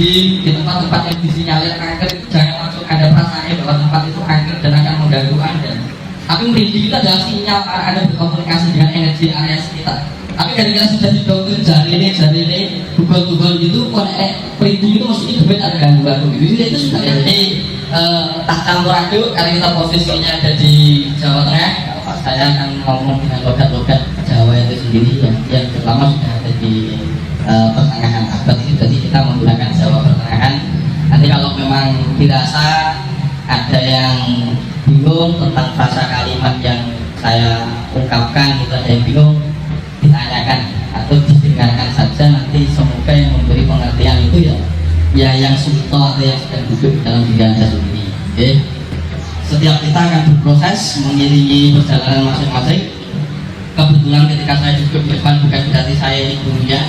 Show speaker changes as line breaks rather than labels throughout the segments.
di tempat-tempat yang disinyalir kanker itu jangan langsung ada perasaan bahwa tempat itu kanker dan akan mengganggu Anda. Tapi merinding itu adalah sinyal Anda berkomunikasi dengan energi area sekitar. Tapi ketika sudah didoktrin jari ini bubal-bubal gitu, merinding itu mesti itu ada gangguan gitu. Itu sudah jadi tak campur aduk karena kita posisinya ada di Jawa Tengah. Saya akan ngomong dengan logat-logat Jawa itu sendiri yang pertama sudah ada di pertengahan abad ini, jadi kita menggunakan Jawa pertengahan. Nanti kalau memang dirasa ada yang bingung tentang frasa kalimat yang saya ungkapkan, gitu ada yang bingung, ditanyakan atau didengarkan saja. Nanti semoga yang memberi pengertian itu ya yang sulto atau yang sedang duduk dalam diri Anda sendiri. Oke. Setiap kita akan berproses mengiringi perjalanan masing-masing. Kebetulan ketika saya duduk di depan bukan berarti saya ini gurunya,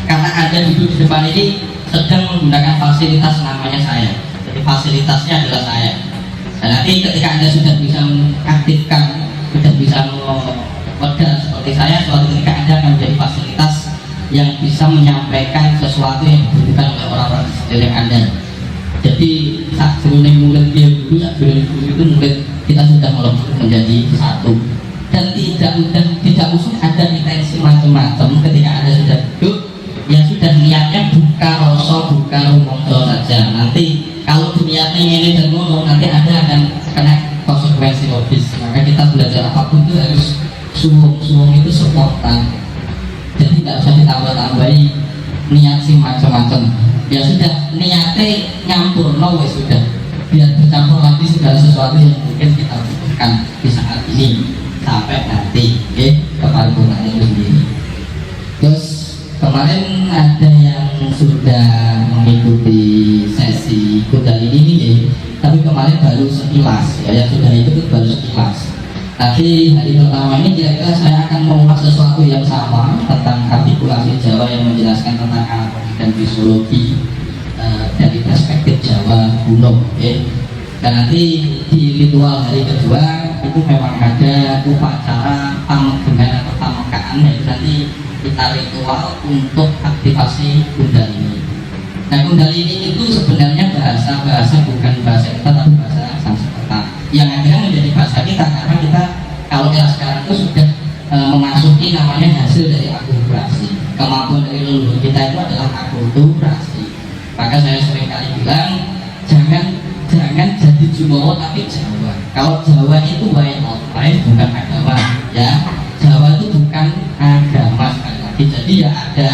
karena Anda duduk di depan ini sedang menggunakan fasilitas namanya saya. Jadi fasilitasnya adalah saya. Dan nanti ketika Anda sudah bisa mengaktifkan, sudah bisa modal seperti saya, suatu ketika Anda akan menjadi fasilitas yang bisa menyampaikan sesuatu yang dibutuhkan oleh orang-orang di sekeliling Anda. Jadi saat sebelum murid dia dulu, sebelum guru itu murid kita sudah melebur menjadi satu. Dan tidak usah ada intensi macam-macam ketika Anda sudah duduk. Ya sudah, niatnya buka rasa, buka rumongso saja. Nanti kalau niatnya ini dan ngomong, nanti Anda akan kena konsekuensi logis. Maka kita belajar apapun itu harus suwung itu spontan. Jadi tidak usah ditambah-tambahi niat sih macam-macam. Ya sudah, niatnya nyampur wes sudah, biar bercampur lagi segala sesuatu yang mungkin kita butuhkan di saat ini sampai nanti ke paripurna itu sendiri. Terus kemarin ada yang sudah mengikuti sesi Kundalini ini, tapi kemarin baru sekilas, ya yang sudah ikut baru sekilas. Nanti hari pertama ini kira-kira saya akan mengulas sesuatu yang sama tentang artikulasi Jawa yang menjelaskan tentang anatomi dan fisiologi dari perspektif Jawa kuno. Dan nanti di ritual hari kedua itu memang ada upacara pamegengan atau pamekaan, yaitu nanti kita ritual untuk aktivasi Kundalini. Nah, Kundalini itu sebenarnya bahasa bukan bahasa kita tapi bahasa Sanskerta yang akhirnya menjadi bahasa kita, karena kita kalau kita sekarang itu sudah memasuki namanya hasil dari akulturasi. Kemampuan dari leluhur kita itu adalah akulturasi. Maka saya sering kali bilang jangan jadi Jumawa tapi Jawa. Kalau Jawa itu lain bukan agama, ya. Jawa itu bukan agama sekali lagi. Jadi ya ada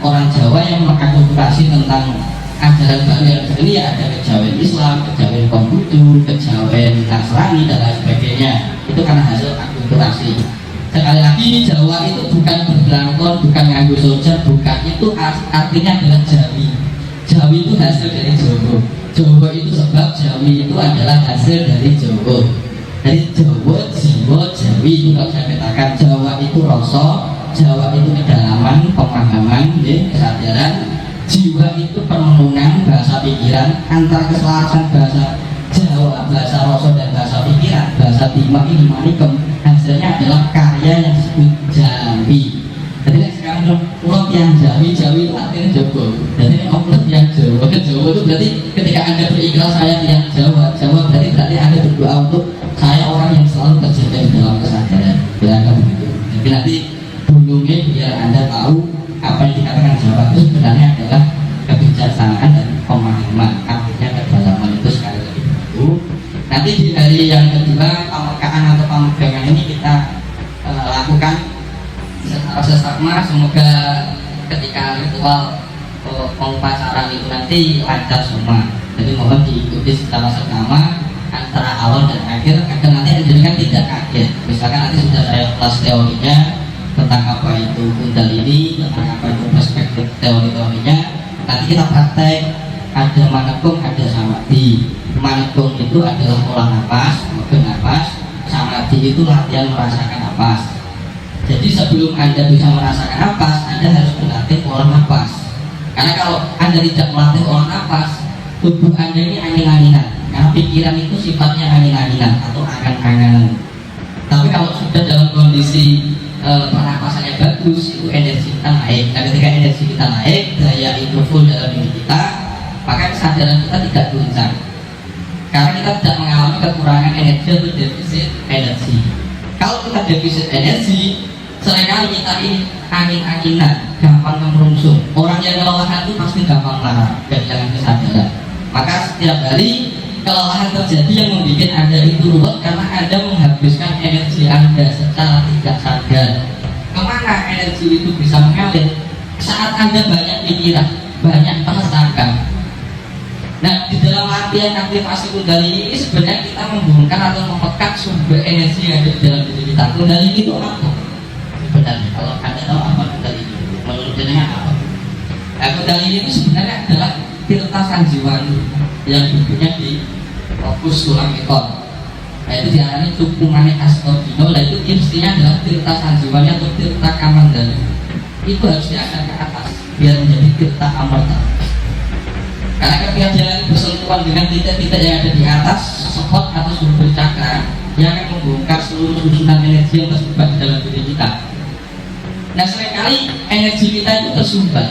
orang Jawa yang mengakulturasi tentang ajaran baru yang ini, ya ada kejawen Islam, kejawen Konghucu, kejawen Nasrani dan lain sebagainya. Itu karena hasil akulturasi. Sekali lagi Jawa itu bukan berbelangkon, bukan nganggo soja, bukan, itu artinya adalah Jawi. Jawi itu hasil dari Jawa. Jawa itu sebab Jawi itu adalah hasil dari Jawa. Dari Jawa, Jiwa, Jawi itu kalau saya katakan Jawa itu rasa, Jawa itu kedalaman, pemahaman, kesadaran. Jiwa itu perenungan, bahasa pikiran, antara keselarasan bahasa Jawa, bahasa rasa dan bahasa pikiran, bahasa timak ini manikem, hasilnya adalah karya yang disebut Jawi. Jadi sekarang pulau yang Jawi itu artinya Jawa. Jadi pulau yang Jawa itu berarti ketika Anda berikhlas saya yang Jawa berarti Anda berdoa untuk saya orang yang selalu terjaga di dalam kesadaran. Bilangkan begitu. Jadi nanti bunyinya biar Anda tahu apa yang dikatakan Jawa itu sebenarnya adalah kebijaksanaan dan pemahaman, artinya kedalaman itu sekali lagi begitu. Nanti di hari yang kedua pamekaan atau pamegangan ini kita lakukan secara sesama. Semoga ketika ritual pengupacaraan itu nanti lancar semua. Jadi mohon diikuti secara seksama antara awal dan akhir agar nanti Anda tidak kaget. Misalkan nanti sudah saya kelas teorinya tentang apa itu Kundalini, tentang apa itu perspektif teori-teorinya. Nanti kita praktek, ada manekung, ada samadhi. Manekung itu adalah olah nafas, megang nafas. Samadhi itu latihan merasakan nafas. Jadi sebelum Anda bisa merasakan nafas, Anda harus berlatih olah nafas. Karena kalau Anda tidak melatih olah nafas, tubuh Anda ini angin-anginan. Karena pikiran itu sifatnya angin-anginan atau angan-anganan. Tapi kalau sudah dalam kondisi pernapasannya bagus, itu energi kita naik. Nah, ketika energi kita naik, daya itu full dalam diri kita, maka kesadaran kita tidak goncang karena kita tidak mengalami kekurangan energi atau defisit energi. Kalau kita defisit energi, seringkali kita ini angin-anginan, gampang merungsung. Orang yang kelelahan itu pasti gampang marah dan jangan kesadaran. Maka setiap hari kelelahan terjadi yang membuat Anda itu ruwet karena Anda menghabiskan energi Anda secara tidak sadar. Kemana energi itu bisa mengalir? Saat Anda banyak pikiran, banyak prasangka. Nah, di dalam latihan aktivasi kundalini ini sebenarnya kita membongkar atau mempekat sumber energi yang ada di dalam diri kita. Kundalini itu apa? Sebenarnya kalau Anda tahu apa kundalini, menurut jenengan apa? Nah, kundalini itu sebenarnya adalah tirta sanjiwani yang duduknya di fokus tulang ekor. Nah, itu diarani cukumane astodino. Nah, itu intinya adalah tirta sanjiwani atau tirta kamandali. Itu harus diangkat ke atas biar menjadi tirta amarta. Karena ketika dia bersentuhan dengan titik-titik yang ada di atas spot atau sumber cakra yang akan membongkar seluruh susunan energi yang tersumbat di dalam diri kita. Nah, seringkali energi kita itu tersumbat.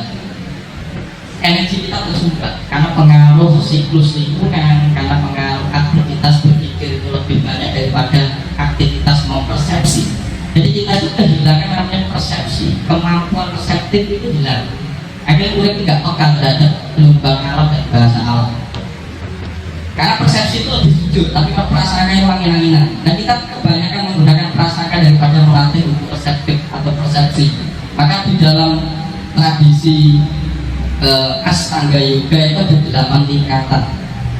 Energi kita tersumbat karena pengaruh siklus lingkungan, karena pengaruh aktivitas berpikir itu lebih banyak daripada aktivitas mempersepsi. Jadi kita itu kehilangan namanya persepsi, kemampuan perseptif itu hilang. Akhirnya udah tidak peka terhadap gelombang alam dan bahasa alam. Karena persepsi itu lebih jujur, tapi prasangka yang angin-anginan. Dan kita kebanyakan menggunakan prasangka daripada melatih untuk perseptif atau persepsi. Maka di dalam tradisi Ashtanga Yoga itu ada 8 tingkatan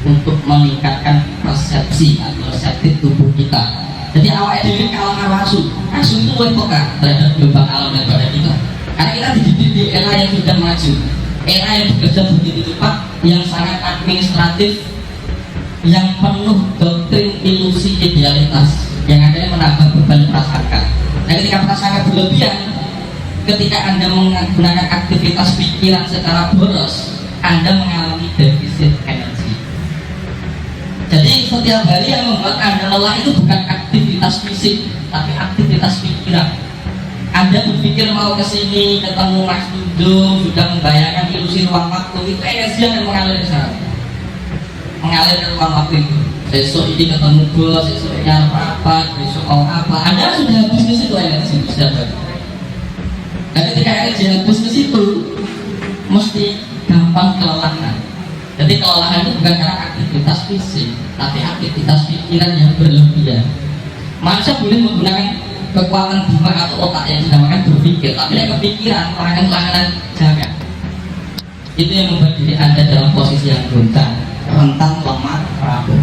untuk meningkatkan persepsi atau perseptif tubuh kita. Jadi awal diri kalah asu itu lebih peka terhadap gelombang alam dan badan kita. Karena kita dididik di era yang sudah maju, era yang bekerja begitu cepat, yang sangat administratif, yang penuh doktrin ilusi idealitas, yang akhirnya menambah beban prasangka. Nah, ketika prasangka berlebihan, ketika Anda menggunakan aktivitas pikiran secara boros, Anda mengalami defisit energi. Jadi setiap hari yang membuat Anda lelah itu bukan aktivitas fisik, tapi aktivitas pikiran. Anda berpikir mau ke sini ketemu Mas Dudo, sudah membayangkan ilusi ruang waktu, itu energi yang mengalir ke sana, mengalir ke ruang waktu itu. Besok ini ketemu bos, besoknya apa, besok mau apa, Anda sudah habis ke situ energi sudah habis. Dan ketika energi habis ke situ, mesti gampang kelelahan. Jadi kelelahan itu bukan karena aktivitas fisik, tapi aktivitas pikiran yang berlebihan. Manusia boleh menggunakan kekuatan dimak atau otak yang dinamakan berpikir, tapi yang kepikiran, pelanggaran jangan. Itu yang membuat diri Anda dalam posisi yang goncang, rentan, lemah, rapuh.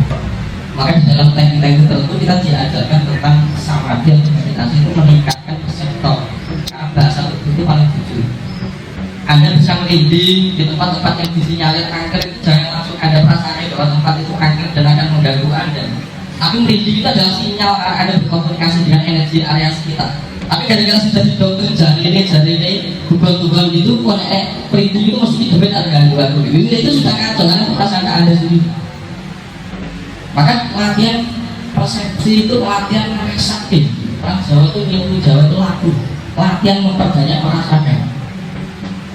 Maka di dalam teknik-teknik tertentu kita diajarkan tentang samadhi atau meditasi itu meningkatkan perseptor. Karena bahasa tubuh itu paling jujur. Anda bisa merinding di tempat-tempat yang disinyalir kanker, jangan langsung Anda perasaan bahwa tempat itu kanker dan akan mengganggu Anda. Tapi merinding itu adalah sinyal Anda berkomunikasi dengan energi area sekitar. Tapi kadang-kadang sudah di dokter jari ini hubungan gitu, merinding itu mesti dibet ada gangguan. Itu sudah kacau karena perasaan Anda sendiri. Maka latihan persepsi itu latihan sakit. Orang Jawa itu ilmu Jawa itu laku. Latihan memperbanyak perasaan.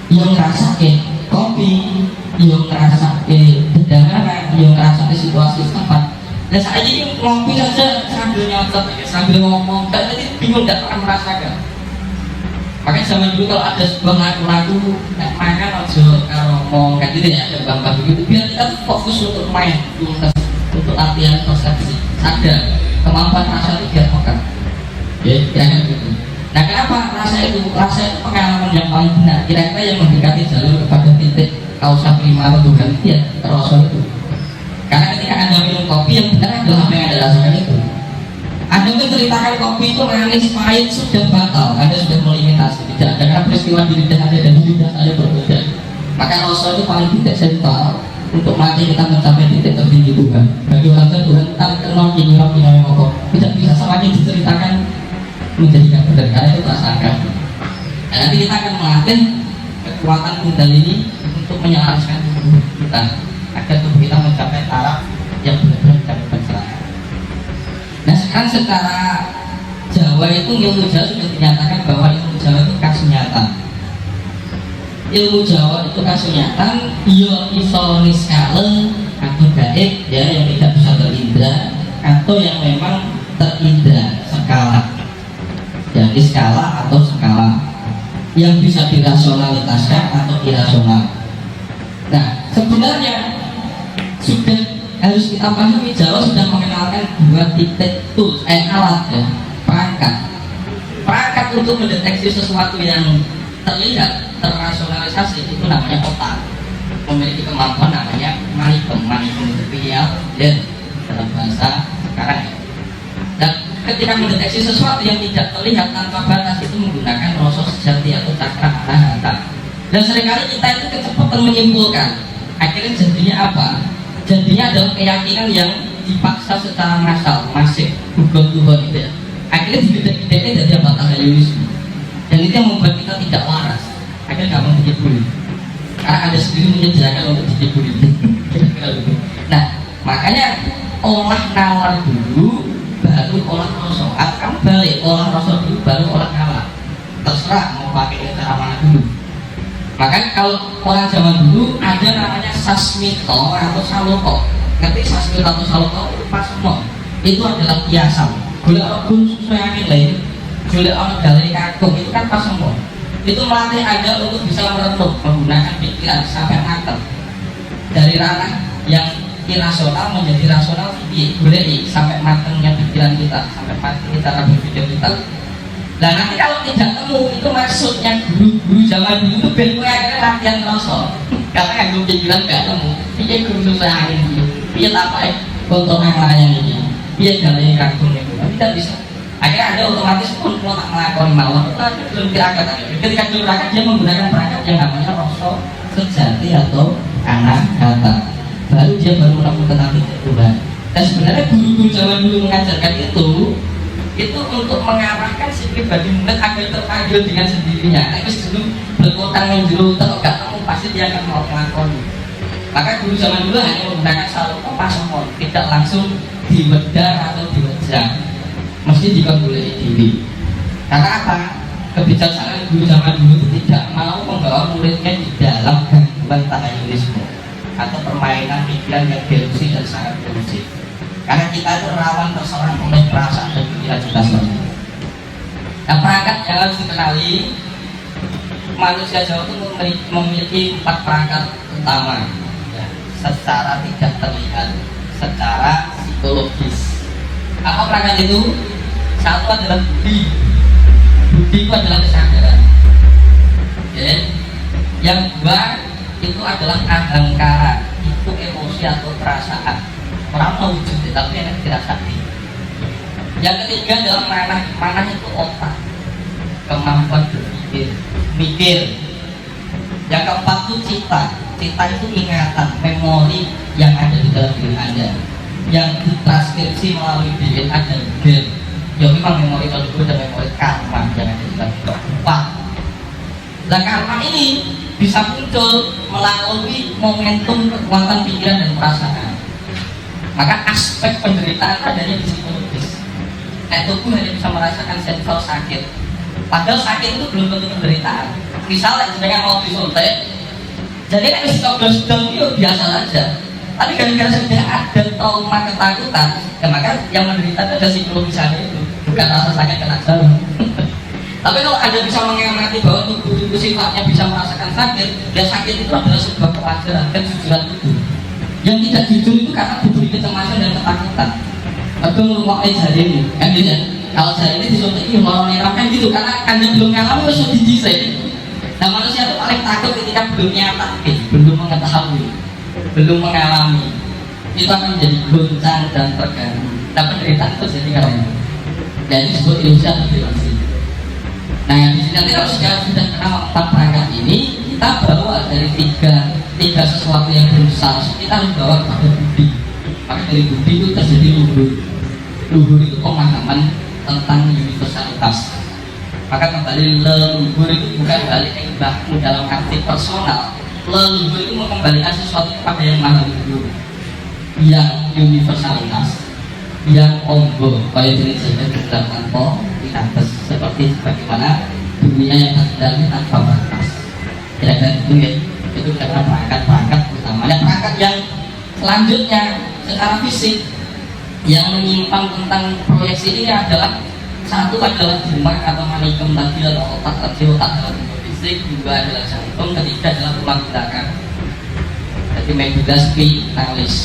Yang ngerasake kopi, yang ngerasake bedana, yang ngerasake situasi setempat. Dan saya ini ngopi saja sambil nyotot, sambil ngomong, dan jadi bingung tidak akan merasakan. Makanya zaman dulu kalau ada sebuah lagu-lagu makan aja ngomong kayak gitu ya, ada bangga begitu, biar kita fokus untuk main, untuk latihan persepsi, sadar kemampuan rasa itu biar pekan. Ya, kira-kira gitu. Nah, kenapa rasa itu pengalaman yang paling benar, kira-kira yang mendekati jalur kepada titik kausa prima atau gantian rasa itu. Karena ketika Anda minum kopi yang benar adalah apa yang Anda rasakan itu. Anda menceritakan kopi itu manis, pahit, sudah batal, Anda sudah melimitasi. Tidak ada karena peristiwa di lidah Anda dan di lidah saya berbeda. Maka rasa itu paling tidak sentral untuk mati kita mencapai titik tertinggi Tuhan. Bagi orang Tuhan, tak kenal kini yang ngomong, tidak bisa semuanya diceritakan menjadikan benar, karena itu prasangka. Dan nanti kita akan melatih kekuatan kundalini untuk menyelaraskan tubuh kita agar tubuh kita mencapai taraf yang benar-benar kita pencerahan. Nah, sekarang secara Jawa itu ilmu Jawa sudah dinyatakan bahwa ilmu Jawa itu khas nyata. ilmu Jawa itu kasunyatan yo iso niskala atau gaib ya yang tidak bisa terindra atau yang memang terindra skala ya skala atau skala yang bisa dirasionalitaskan atau irasional. Nah sebenarnya sudah harus kita pahami Jawa sudah mengenalkan dua titik tools alat ya perangkat untuk mendeteksi sesuatu yang terlihat terrasionalisasi itu namanya otak, memiliki kemampuan namanya manikum itu real dan dalam bahasa sekarang ya. Dan ketika mendeteksi sesuatu yang tidak terlihat tanpa batas itu menggunakan rasa sejati atau cakra anahata. Dan seringkali kita itu kecepatan menyimpulkan, akhirnya jadinya apa? Jadinya adalah keyakinan yang dipaksa secara massal, masif, bukan Tuhan itu ya. Akhirnya didetek-deteknya jadi apa? Tahayulisme. Dan itu yang membuat kita tidak waras, akhirnya gampang dikibuli karena Anda sendiri menyediakan untuk dikibuli. Nah makanya olah nalar dulu baru olah rasa, atau kamu balik olah rasa dulu baru olah nalar, terserah mau pakai cara mana dulu. Makanya kalau orang zaman dulu ada namanya sasmito atau saloko. Ngerti sasmito atau saloko itu pas semua itu adalah kiasan gula rebun sesuai angin lain Julia orang dari kagum itu kan pas semua itu melatih Anda untuk bisa merenung menggunakan pikiran sampai matang dari ranah yang irasional menjadi rasional boleh sampai matangnya pikiran kita sampai matang kita berpikir kita. Nah nanti kalau tidak temu itu maksudnya guru-guru zaman dulu itu ben kowe akhirnya latihan rasa karena nganggo pikiran gak temu piye guru susah ini piye apa untuk ngelayan ini piye dari kagum itu tidak bisa. Akhirnya Anda otomatis pun mau tak melakoni mawon belum tirakat. Ketika tirakat dia menggunakan perangkat yang namanya rasa sejati atau anahata. Baru dia baru menemukan arti Tuhan. Dan sebenarnya guru-guru zaman dulu mengajarkan itu untuk mengarahkan si pribadi murid agar terpanggil dengan sendirinya. Tapi sebelum berkotang menjuru atau gak tahu pasti dia akan mau melakoni. Maka guru zaman dulu hanya menggunakan saloko pasomon, tidak langsung diwedar atau diwejang. Mesti dikabulai diri. Karena apa? Kebijaksanaan guru zaman dulu itu tidak mau membawa muridnya di dalam gangguan tahayulisme atau permainan pikiran yang delusi dan sangat delusi. Karena kita itu rawan terserang oleh perasaan dan pikiran kita sendiri. Nah perangkat yang harus dikenali manusia Jawa itu memiliki 4 perangkat utama ya, secara tidak terlihat, secara psikologis. Apa perangkat itu? Satu adalah budi itu adalah kesadaran ya. Yang dua itu adalah ahangkara, itu emosi atau perasaan orang mau wujud tapi enak dirasai. Yang ketiga adalah manah itu otak, kemampuan berpikir, mikir. Yang keempat itu cita itu ingatan, memori yang ada di dalam diri Anda yang ditranskripsi melalui DNA dan gen. Ya memang memori tersebut dan memori karma yang ada di dalam keempat. Dan karma ini bisa muncul melalui momentum kekuatan pikiran dan perasaan. Maka aspek penderitaan adanya di psikologis. Tubuh hanya bisa merasakan sensor sakit. Padahal sakit itu belum tentu penderitaan. Misalnya sedangkan mau disuntik, jadi kan psikologis itu biasa saja. Tapi gara-gara sudah ada trauma ketakutan, ya maka yang menderita ada psikologisnya itu, bukan rasa sakit kena jarum. Tapi kalau Anda bisa mengamati bahwa tubuh itu sifatnya bisa merasakan sakit, ya sakit itu adalah sebuah kewajaran, kejujuran tubuh. Yang tidak jujur itu karena diberi kecemasan dan ketakutan. Atau ngomongin jari ini, kan gitu ya. Kalau jari ini disuntik ini mau kan gitu, karena Anda belum mengalami harus dijisai. Nah manusia itu paling takut ketika belum nyata, belum mengetahui, belum mengalami. Itu akan menjadi goncang dan terganggu. Nah penderitaan itu jadi karena itu. Dan ini disebut ilusi atau ilusi. Nah di sini nanti kalau sudah kenal 4 perangkat ini, kita bawa dari tiga sesuatu yang berusaha, kita harus bawa kepada budi. Maka dari budi itu terjadi luhur. Luhur itu pemahaman tentang universalitas. Maka kembali leluhur itu bukan balik mbahmu dalam arti personal. Leluhur itu mengembalikan sesuatu kepada yang maha luhur, yang universalitas, yang ombo, kaya jenis jaga dalam tanpa dinates, seperti bagaimana dunia yang terjadi tanpa batas. kira-kira itu ya. Itu kira-kira perangkat utamanya. Perangkat yang selanjutnya secara fisik yang menyimpang tentang proyeksi ini adalah satu adalah dimak atau manikum tadi atau otak dalam bentuk fisik, dua adalah jantung, ketiga adalah tulang belakang. Jadi medulla spinalis.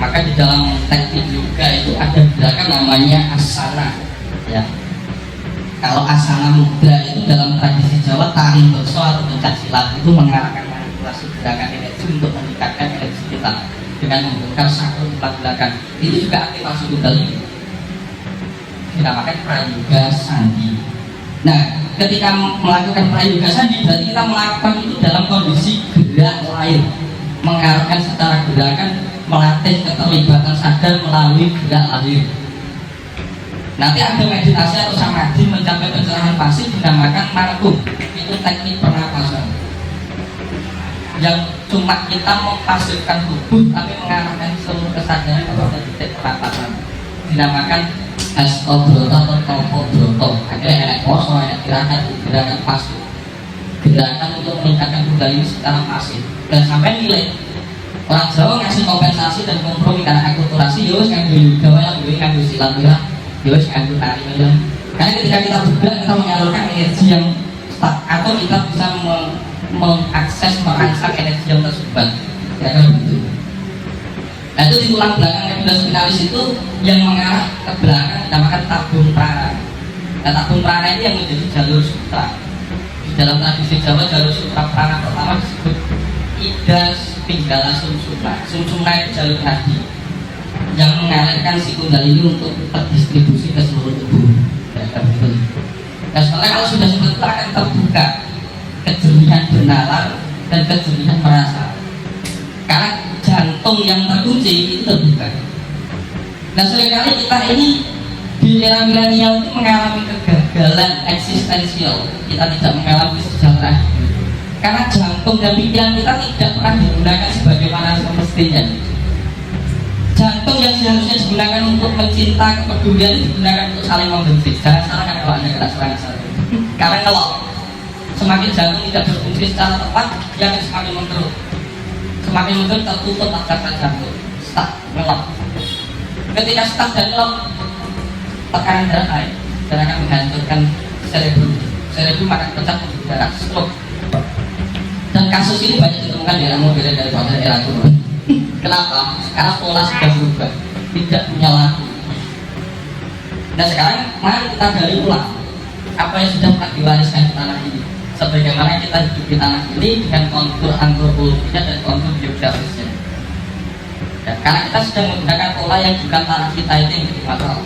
Maka di dalam teknik yoga itu ada gerakan namanya asana. Ya. Kalau asana mudra itu dalam tradisi Jawa tari bekso atau pencak silat itu mengarahkan manipulasi gerakan energi untuk meningkatkan energi kita dengan membongkar satu tulang belakang. Itu juga aktivasi kundalini. Dinamakan prayoga sandi. Nah, ketika melakukan prayoga sandi berarti kita melakukan itu dalam kondisi gerak lain, mengarahkan secara gerakan, melatih keterlibatan sadar melalui gerak lahir. Nanti ada meditasi atau samadhi mencapai pencerahan pasif dinamakan markum. Itu teknik pernapasan yang cuma kita mempasifkan tubuh tapi mengarahkan seluruh kesadaran kepada titik pernapasan, dinamakan Astobroto atau Topobroto. Ada poso, ada gerakan pasif, gerakan untuk meningkatkan kundalini secara pasif. Dan sampai nilai orang Jawa ngasih kompensasi dan kompromi karena akulturasi, yowes nganggo yoga, nganggo silat, yowes nganggo tari. Karena ketika kita bergerak kita menyalurkan energi yang atau kita bisa mengakses, merangsang energi yang tersumbat. Kira-kira begitu. Nah, itu di tulang belakang medulla spinalis itu yang mengarah ke belakang dinamakan tabung prana. Nah, tabung prana ini yang menjadi jalur sutra. Di dalam tradisi Jawa jalur sutra prana pertama disebut Ida Pinggala Sumsumna. Sumsumna itu jalur nadi yang mengalirkan si kundalini untuk terdistribusi ke seluruh tubuh. Nah, soalnya kalau sudah seperti itu akan terbuka kejernihan benalar dan kejernihan merasa. Karena jantung yang terkunci itu terbuka. Nah, seringkali kita ini di era milenial itu mengalami kegagalan eksistensial. Kita tidak mengalami sejarah karena jantung dan pikiran kita tidak pernah digunakan sebagaimana semestinya. Jantung yang seharusnya digunakan untuk mencinta, kepedulian digunakan untuk saling membenci. Jangan salahkan kalau Anda kena serangan. Karena kalau semakin jantung tidak berfungsi secara tepat, dia akan semakin mengkerut. Semakin mungkin tertutup akar jantung, stuck, ngelok. Ketika stuck dan ngelok, tekanan darah naik dan akan menghancurkan cerebrum. Cerebrum akan pecah menjadi darah, stroke. Dan kasus ini banyak ditemukan di era modern daripada era kuno. Kenapa? Karena pola sudah berubah, tidak punya laku. Nah, sekarang mari kita gali ulang apa yang sudah pernah diwariskan di tanah ini. Sebagaimana kita hidup di tanah ini dengan kontur antropologinya dan kontur geografisnya. Ya, karena kita sudah menggunakan pola yang bukan tanah kita itu yang jadi masalah.